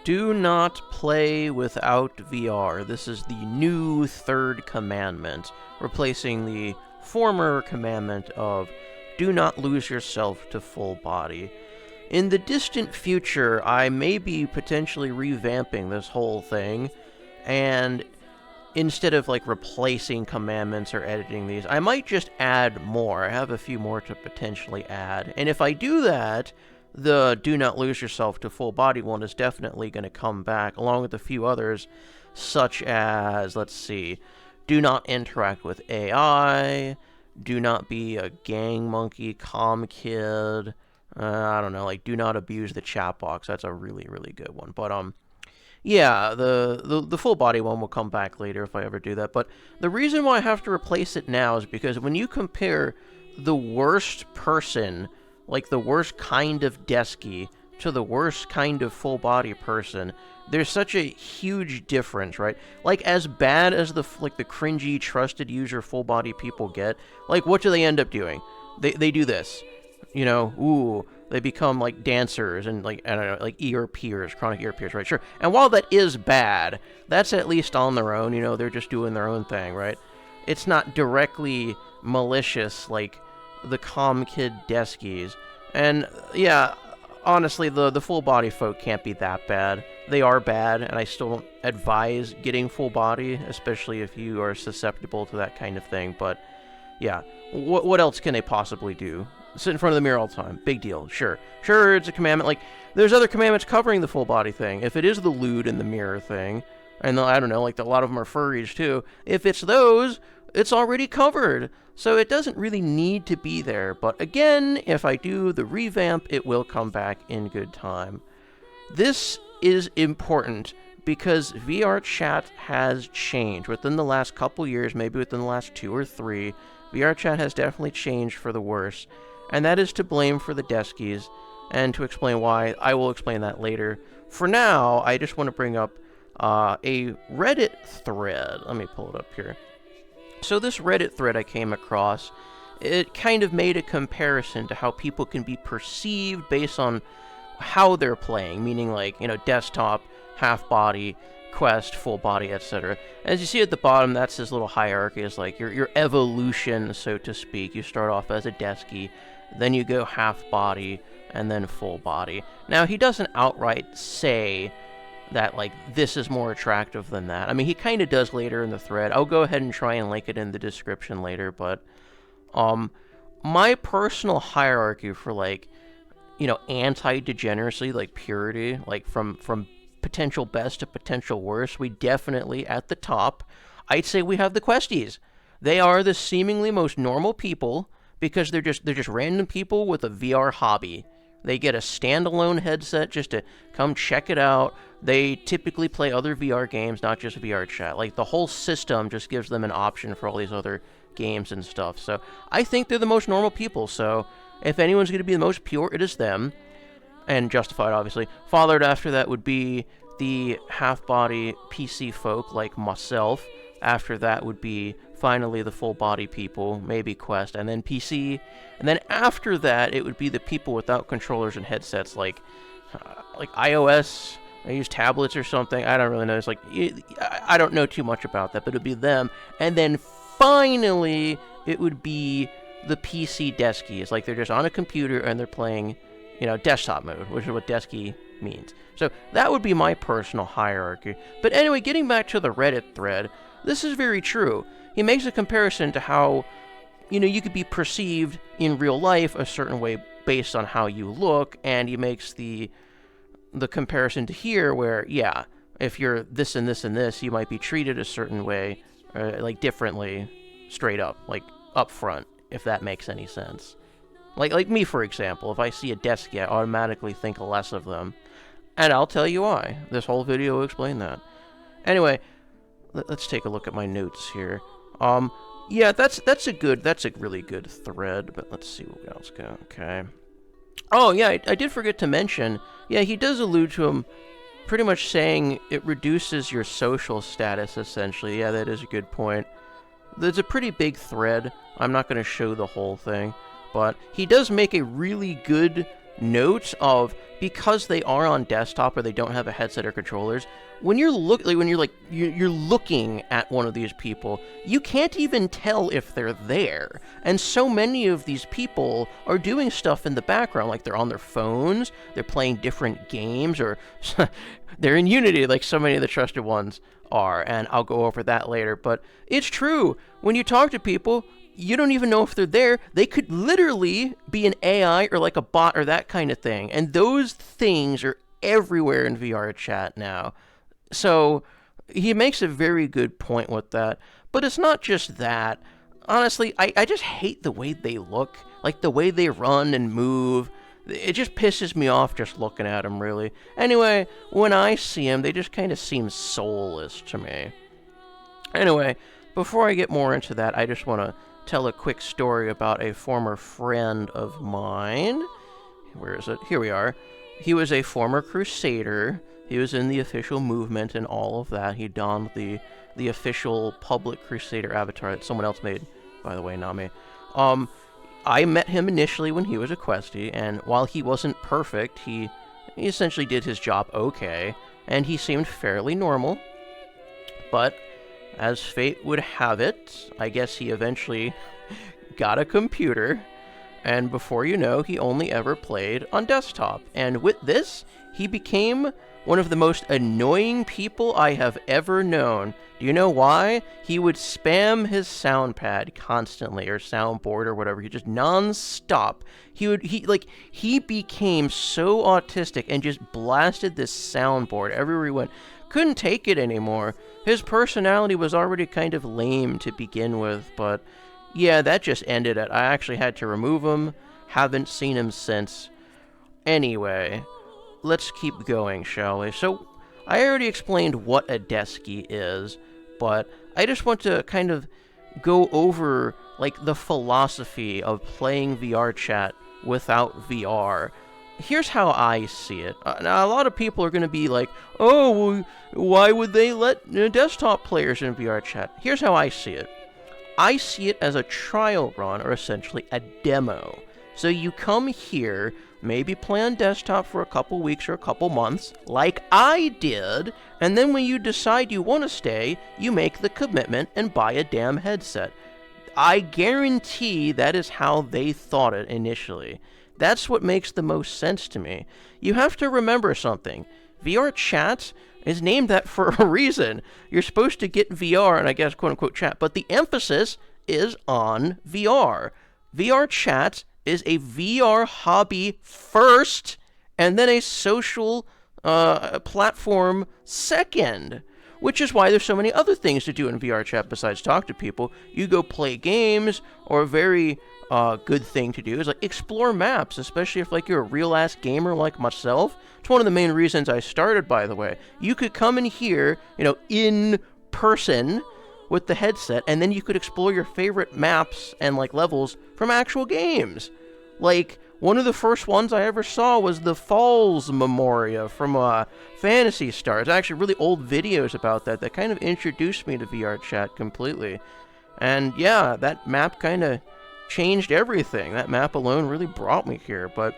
Do not play without VR. This is the new third commandment, replacing the former commandment of do not lose yourself to full body. In the distant future, I may be potentially revamping this whole thing, and instead of like replacing commandments or editing these, I might just add more. I have a few more to potentially add. And if I do that, the do not lose yourself to full body one is definitely going to come back, along with a few others, such as, let's see, do not interact with AI, do not be a gang monkey, calm kid, I don't know, like do not abuse the chat box. That's a really, really good one. But yeah, the full body one will come back later if I ever do that. But the reason why I have to replace it now is because when you compare the worst person, like the worst kind of desky, to the worst kind of full body person, there's such a huge difference, right? Like, as bad as the cringy trusted user full body people get, like, what do they end up doing? They do this, you know, ooh, they become like dancers and like, I don't know, like ear peers, chronic ear peers, right? Sure. And while that is bad, that's at least on their own, you know, they're just doing their own thing, right? It's not directly malicious like the calm kid deskies. And yeah, honestly, the full body folk can't be that bad. They are bad, and I still don't advise getting full body, especially if you are susceptible to that kind of thing. But yeah, what else can they possibly do? Sit in front of the mirror all the time. Big deal. Sure, it's a commandment. Like, there's other commandments covering the full body thing. If it is the lewd in the mirror thing, and I don't know, like a lot of them are furries too. If it's those, it's already covered. So it doesn't really need to be there. But again, if I do the revamp, it will come back in good time. This is important because VRChat has changed. Within the last couple years, maybe within the last 2 or 3, VRChat has definitely changed for the worse. And that is to blame for the deskies. And to explain why, I will explain that later. For now, I just want to bring up a Reddit thread. Let me pull it up here. So this Reddit thread I came across, it kind of made a comparison to how people can be perceived based on how they're playing, meaning like, you know, desktop, half body, quest, full body, etc. As you see at the bottom, that's this little hierarchy. It's like your evolution, so to speak. You start off as a desky, then you go half body, and then full body. Now, he doesn't outright say that, like, this is more attractive than that. I mean, he kind of does later in the thread. I'll go ahead and try and link it in the description later, but my personal hierarchy for, like, you know, anti-degeneracy, like purity, like from potential best to potential worst, we definitely, at the top, I'd say we have the questies. They are the seemingly most normal people because they're just random people with a VR hobby. They get a standalone headset just to come check it out. They typically play other VR games, not just VRChat. Like, the whole system just gives them an option for all these other games and stuff. So I think they're the most normal people. So if anyone's going to be the most pure, it is them. And justified, obviously. Followed after that would be the half-body PC folk like myself. After that would be finally the full-body people, maybe Quest, and then PC. And then after that, it would be the people without controllers and headsets, like iOS. I use tablets or something. I don't really know. It's like, I don't know too much about that, but it would be them. And then finally, it would be the PC deskies. Like, they're just on a computer and they're playing, you know, desktop mode, which is what desky means. So that would be my personal hierarchy. But anyway, getting back to the Reddit thread, this is very true. He makes a comparison to how, you know, you could be perceived in real life a certain way based on how you look, and he makes the comparison to here where, yeah, if you're this and this and this, you might be treated a certain way, like differently, straight up, like up front, if that makes any sense. Like me, for example, if I see a desky, I automatically think less of them. And I'll tell you why. This whole video will explain that. Anyway, let's take a look at my notes here. Yeah, that's a really good thread, but let's see what else go. Okay. Oh, yeah, I did forget to mention, yeah, he does allude to him pretty much saying it reduces your social status, essentially. Yeah, that is a good point. There's a pretty big thread. I'm not going to show the whole thing, but he does make a really good note of, because they are on desktop or they don't have a headset or controllers, when you're looking at one of these people, you can't even tell if they're there. And so many of these people are doing stuff in the background, like they're on their phones, they're playing different games, or they're in Unity, like so many of the trusted ones are, and I'll go over that later. But it's true, when you talk to people, you don't even know if they're there. They could literally be an AI or like a bot or that kind of thing. And those things are everywhere in VRChat now. So he makes a very good point with that. But it's not just that. Honestly, I just hate the way they look. Like the way they run and move. It just pisses me off just looking at them, really. Anyway, when I see them, they just kind of seem soulless to me. Anyway, before I get more into that, I just want to tell a quick story about a former friend of mine. Where is it? Here we are. He was a former Crusader. He was in the official movement and all of that. He donned the official public Crusader avatar that someone else made, by the way, not me. I met him initially when he was a questie, and while he wasn't perfect, he essentially did his job okay, and he seemed fairly normal. But as fate would have it, I guess he eventually got a computer, and before you know, he only ever played on desktop. And with this, he became one of the most annoying people I have ever known. Do you know why? He would spam his sound pad constantly, or soundboard, or whatever. He just non-stop. He became so autistic and just blasted this soundboard everywhere he went. Couldn't take it anymore. His personality was already kind of lame to begin with, but yeah, that just ended it. I actually had to remove him. Haven't seen him since. Anyway, let's keep going, shall we? So, I already explained what a deskie is, but I just want to kind of go over, like, the philosophy of playing VRChat without VR. Here's how I see it. Now, a lot of people are going to be like, oh, well, why would they let desktop players in VRChat? Here's how I see it. I see it as a trial run, or essentially a demo. So you come here, maybe play on desktop for a couple weeks or a couple months, like I did, and then when you decide you want to stay, you make the commitment and buy a damn headset. I guarantee that is how they thought it initially. That's what makes the most sense to me. You have to remember something. VRChat is named that for a reason. You're supposed to get VR and I guess quote-unquote chat, but the emphasis is on VR. VRChat is a VR hobby first, and then a social platform second. Which is why there's so many other things to do in VRChat besides talk to people. You go play games, or a very good thing to do is like explore maps, especially if like you're a real-ass gamer like myself. It's one of the main reasons I started, by the way. You could come in here, in person with the headset, and then you could explore your favorite maps and like levels from actual games. Like, one of the first ones I ever saw was the Falls Memoria from Phantasy Star. It's actually really old videos about that kind of introduced me to VRChat completely. And yeah, that map kind of changed everything. That map alone really brought me here, but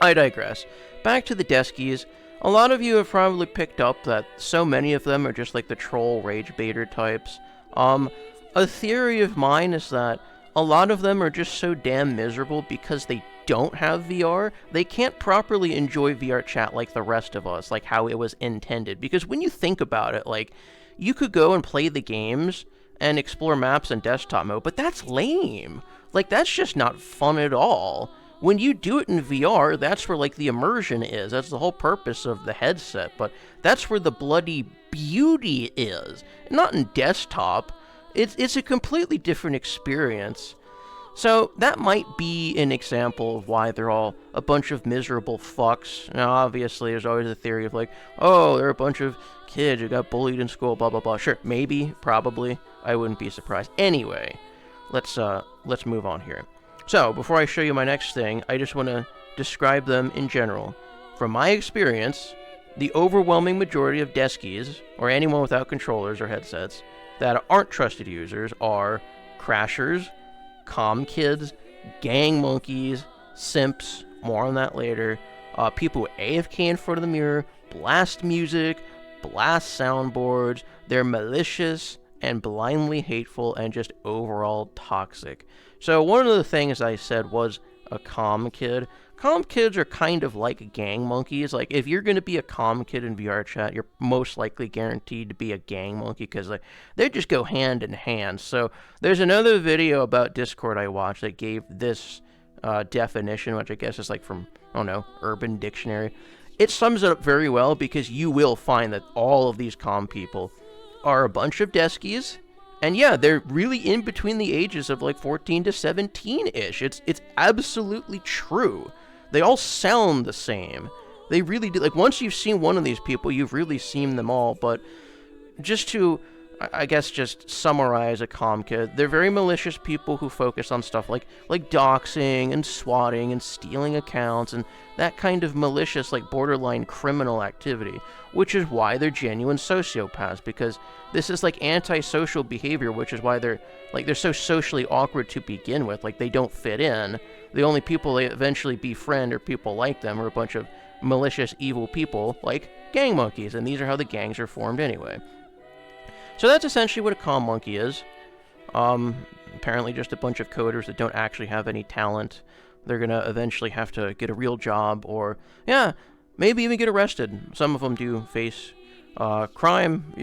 I digress. Back to the deskies. A lot of you have probably picked up that so many of them are just like the troll rage baiter types. A theory of mine is that a lot of them are just so damn miserable because they don't have VR, they can't properly enjoy VRChat like the rest of us, like how it was intended. Because when you think about it, like, you could go and play the games and explore maps in desktop mode, but that's lame. Like, that's just not fun at all. When you do it in VR, that's where, like, the immersion is. That's the whole purpose of the headset, but that's where the bloody beauty is. Not in desktop. It's a completely different experience. So that might be an example of why they're all a bunch of miserable fucks. Now, obviously, there's always a theory of like, oh, they're a bunch of kids who got bullied in school, blah, blah, blah. Sure, maybe, probably. I wouldn't be surprised. Anyway, let's move on here. So, before I show you my next thing, I just want to describe them in general. From my experience, the overwhelming majority of deskies, or anyone without controllers or headsets, that aren't trusted users are crashers, comm kids, gang monkeys, simps, more on that later. People who AFK in front of the mirror, blast music, blast soundboards. They're malicious and blindly hateful and just overall toxic. So one of the things I said was a comm kid. Comm kids are kind of like gang monkeys. Like, if you're going to be a comm kid in VRChat, you're most likely guaranteed to be a gang monkey, because they just go hand in hand. So there's another video about Discord I watched that gave this definition, which I guess is like from, I don't know, Urban Dictionary. It sums it up very well, because you will find that all of these comm people are a bunch of deskies. And yeah, they're really in between the ages of like 14 to 17-ish. It's absolutely true. They all sound the same. They really do. Like, once you've seen one of these people, you've really seen them all. But just to, I guess, just summarize a comm kid, they're very malicious people who focus on stuff like doxing and swatting and stealing accounts and that kind of malicious, like, borderline criminal activity, which is why they're genuine sociopaths, because this is like antisocial behavior, which is why they're so socially awkward to begin with. Like, they don't fit in. The only people they eventually befriend or people like them are a bunch of malicious, evil people like gang monkeys, and these are how the gangs are formed anyway. So that's essentially what a comm monkey is. Apparently just a bunch of coders that don't actually have any talent. They're gonna eventually have to get a real job, or, yeah, maybe even get arrested. Some of them do face crime,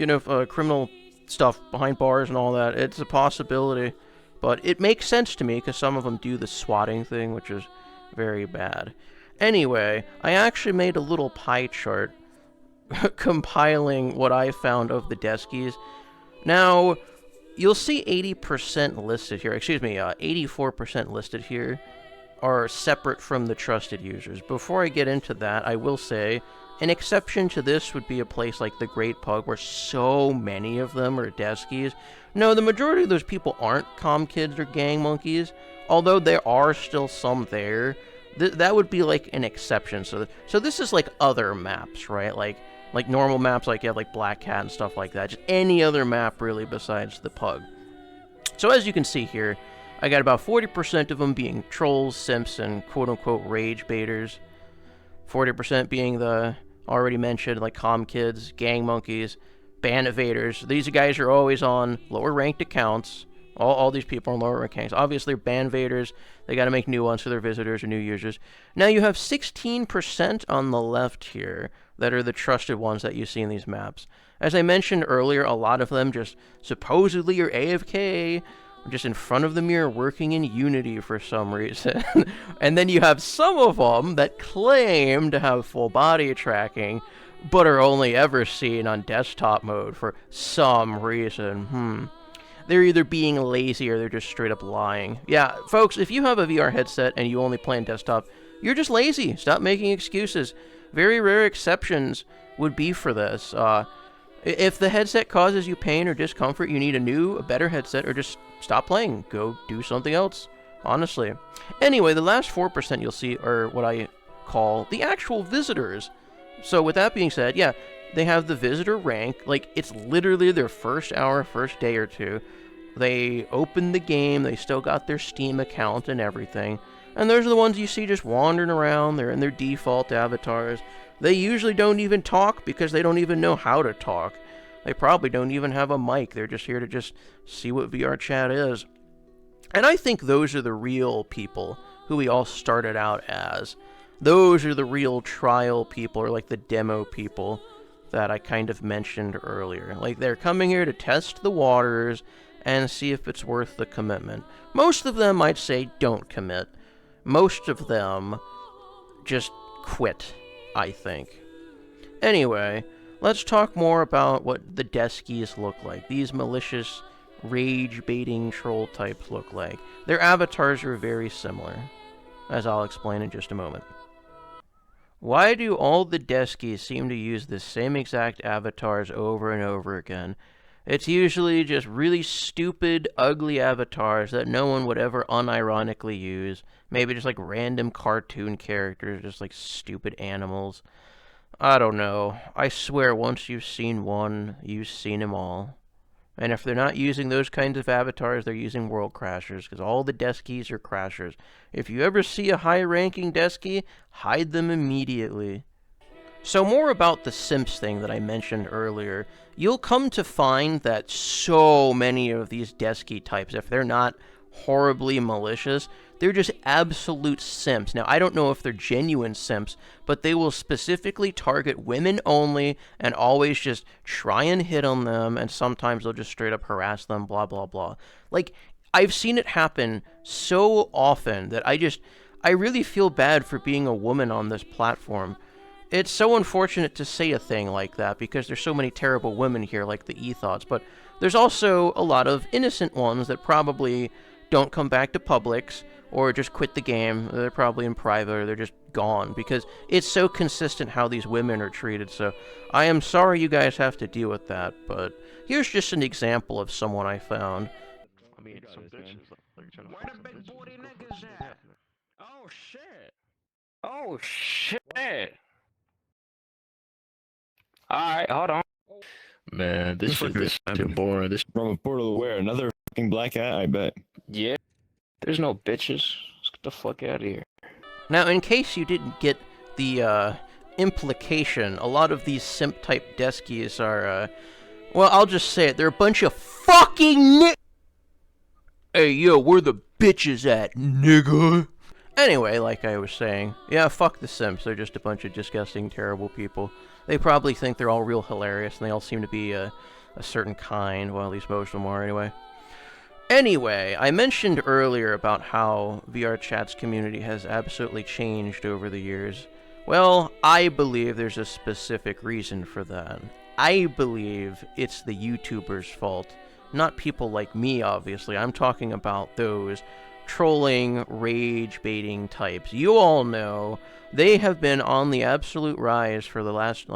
criminal stuff behind bars and all that. It's a possibility. But it makes sense to me, because some of them do the swatting thing, which is very bad. Anyway, I actually made a little pie chart compiling what I found of the deskies. Now, you'll see 80% listed here. 84% listed here are separate from the trusted users. Before I get into that, I will say an exception to this would be a place like the Great Pug, where so many of them are deskies. No, the majority of those people aren't comm kids or gang monkeys, although there are still some there. That would be like an exception. So this is like other maps, right? Like normal maps, like you have like Black Cat and stuff like that. Just any other map really besides the Pug. So as you can see here, I got about 40% of them being trolls, simps, and quote-unquote rage baiters. 40% being the already mentioned, like, comm kids, gang monkeys, ban evaders. These guys are always on lower ranked accounts. All these people are on lower ranked accounts. Obviously, ban evaders. They got to make new ones for their visitors or new users. Now you have 16% on the left here that are the trusted ones that you see in these maps. As I mentioned earlier, a lot of them just supposedly are AFK, just in front of the mirror working in Unity for some reason. And then you have some of them that claim to have full body tracking, but are only ever seen on desktop mode for some reason. They're either being lazy or they're just straight up lying. Yeah, folks, if you have a VR headset and you only play on desktop, you're just lazy. Stop making excuses. Very rare exceptions would be for this. If the headset causes you pain or discomfort, you need a better headset, or just stop playing. Go do something else, honestly. Anyway, the last 4% you'll see are what I call the actual visitors. So with that being said, yeah, they have the visitor rank. Like, it's literally their first hour, first day or two. They open the game, they still got their Steam account and everything. And those are the ones you see just wandering around. They're in their default avatars. They usually don't even talk, because they don't even know how to talk. They probably don't even have a mic. They're just here to just see what VRChat is. And I think those are the real people who we all started out as. Those are the real trial people, or like the demo people that I kind of mentioned earlier. Like, they're coming here to test the waters and see if it's worth the commitment. Most of them, I'd say, don't commit. Most of them just quit, I think. Anyway, let's talk more about what the deskies look like. These malicious, rage-baiting troll types look like. Their avatars are very similar, as I'll explain in just a moment. Why do all the deskies seem to use the same exact avatars over and over again? It's usually just really stupid, ugly avatars that no one would ever unironically use. Maybe just like random cartoon characters, just like stupid animals. I don't know. I swear, once you've seen one, you've seen them all. And if they're not using those kinds of avatars, they're using world crashers, because all the deskies are crashers. If you ever see a high-ranking deskie, hide them immediately. So more about the simps thing that I mentioned earlier. You'll come to find that so many of these deskie types, if they're not horribly malicious, they're just absolute simps. Now, I don't know if they're genuine simps, but they will specifically target women only and always just try and hit on them, and sometimes they'll just straight up harass them, blah, blah, blah. Like, I've seen it happen so often that I really feel bad for being a woman on this platform. It's so unfortunate to say a thing like that because there's so many terrible women here, like the Ethos, but there's also a lot of innocent ones that probably don't come back to Publix or just quit the game. They're probably in private or they're just gone because it's so consistent how these women are treated. So I am sorry you guys have to deal with that, but here's just an example of someone I found. I mean, some bitches. Where the big booty niggas at? Oh shit! Oh shit! Alright, hold on. Man, this shit is too boring. This From a portal to where? Another fucking black cat, I bet. yeah. There's no bitches. Let's get the fuck out of here. Now, in case you didn't get the implication, a lot of these simp-type deskies are, well, I'll just say it, they're a bunch of fucking Hey, yo, where the bitches at, nigga? Anyway, like I was saying, yeah, fuck the simps. They're just a bunch of disgusting, terrible people. They probably think they're all real hilarious, and they all seem to be a certain kind. Well, at least most of them are, anyway. Anyway, I mentioned earlier about how VRChat's community has absolutely changed over the years. Well, I believe there's a specific reason for that. I believe it's the YouTubers' fault. Not people like me, obviously. I'm talking about those trolling, rage-baiting types. You all know they have been on the absolute rise for the last,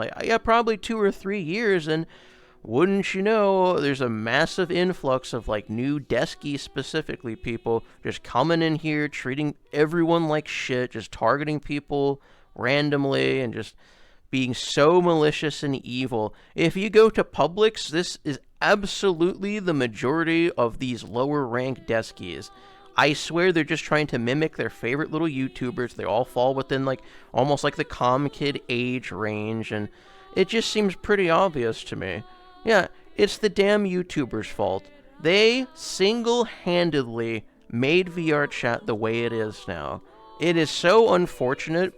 probably 2 or 3 years, and wouldn't you know, there's a massive influx of, new deskie specifically people just coming in here, treating everyone like shit, just targeting people randomly, and just being so malicious and evil. If you go to Publix, this is absolutely the majority of these lower-ranked deskies. I swear they're just trying to mimic their favorite little YouTubers. They all fall within, almost like the comm kid age range, and it just seems pretty obvious to me. Yeah, it's the damn YouTubers' fault. They single-handedly made VRChat the way it is now. It is so unfortunate,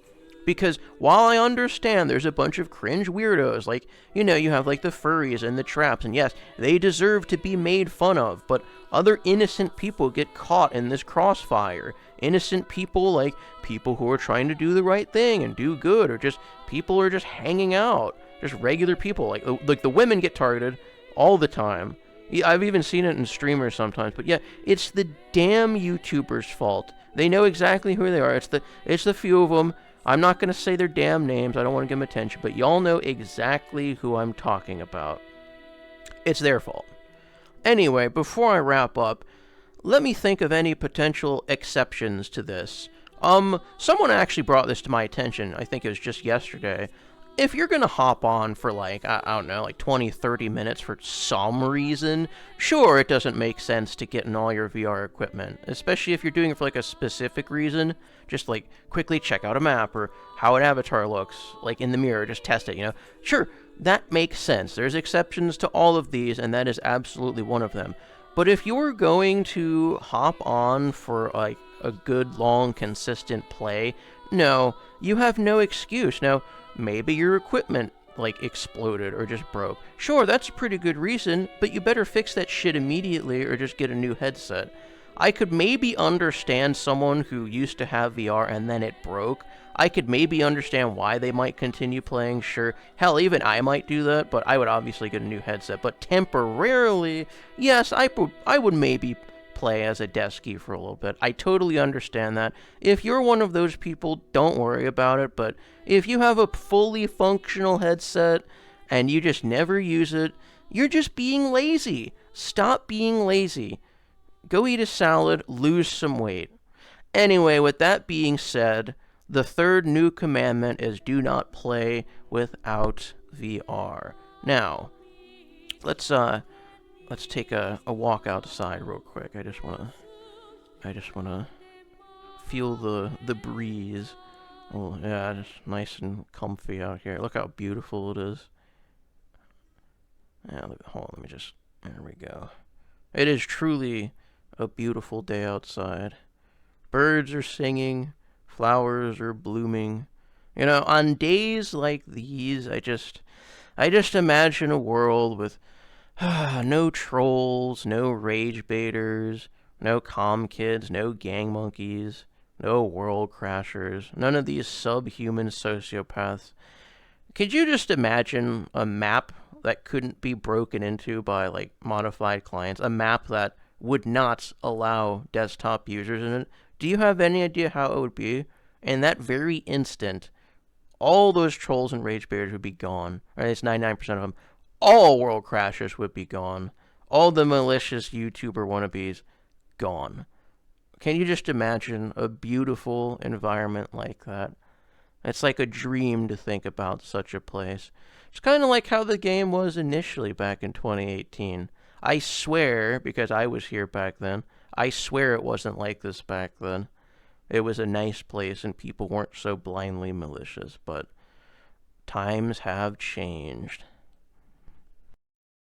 because while I understand there's a bunch of cringe weirdos, you have, the furries and the traps, and yes, they deserve to be made fun of, but other innocent people get caught in this crossfire. Innocent people, people who are trying to do the right thing and do good, or just people who are just hanging out. Just regular people, like the women get targeted all the time. Yeah, I've even seen it in streamers sometimes, but yeah, it's the damn YouTubers' fault. They know exactly who they are. It's the few of them. I'm not gonna say their damn names. I don't want to give them attention, but y'all know exactly who I'm talking about. It's their fault. Anyway, before I wrap up, let me think of any potential exceptions to this. Someone actually brought this to my attention. I think it was just yesterday. If you're gonna hop on for I don't know, 20, 30 minutes for some reason, sure, it doesn't make sense to get in all your VR equipment, especially if you're doing it for a specific reason. Just quickly check out a map or how an avatar looks, in the mirror, just test it, Sure, that makes sense. There's exceptions to all of these, and that is absolutely one of them. But if you're going to hop on for a good, long, consistent play, no, you have no excuse. Now, maybe your equipment, exploded or just broke. Sure, that's a pretty good reason, but you better fix that shit immediately or just get a new headset. I could maybe understand someone who used to have VR and then it broke. I could maybe understand why they might continue playing, sure. Hell, even I might do that, but I would obviously get a new headset. But temporarily, yes, I would maybe play as a deskie for a little bit. I totally understand that. If you're one of those people, don't worry about it, but if you have a fully functional headset and you just never use it, you're just being lazy. Stop being lazy. Go eat a salad, lose some weight. Anyway, with that being said, the third new commandment is do not play without VR. Now, let's let's take a walk outside real quick. I just wanna feel the breeze. Oh yeah, just nice and comfy out here. Look how beautiful it is. Yeah, hold on, let me just. There we go. It is truly a beautiful day outside. Birds are singing, flowers are blooming. You know, on days like these, I just imagine a world with no trolls, no rage baiters, no comm kids, no gang monkeys, no world crashers, none of these subhuman sociopaths. Could you just imagine a map that couldn't be broken into by like modified clients? A map that would not allow desktop users in it? Do you have any idea how it would be? In that very instant, all those trolls and rage baiters would be gone. Or at least 99% of them. All world crashers would be gone. All the malicious YouTuber wannabes, gone. Can you just imagine a beautiful environment like that? It's like a dream to think about such a place. It's kind of like how the game was initially back in 2018. I swear, because I was here back then, I swear it wasn't like this back then. It was a nice place and people weren't so blindly malicious, but times have changed.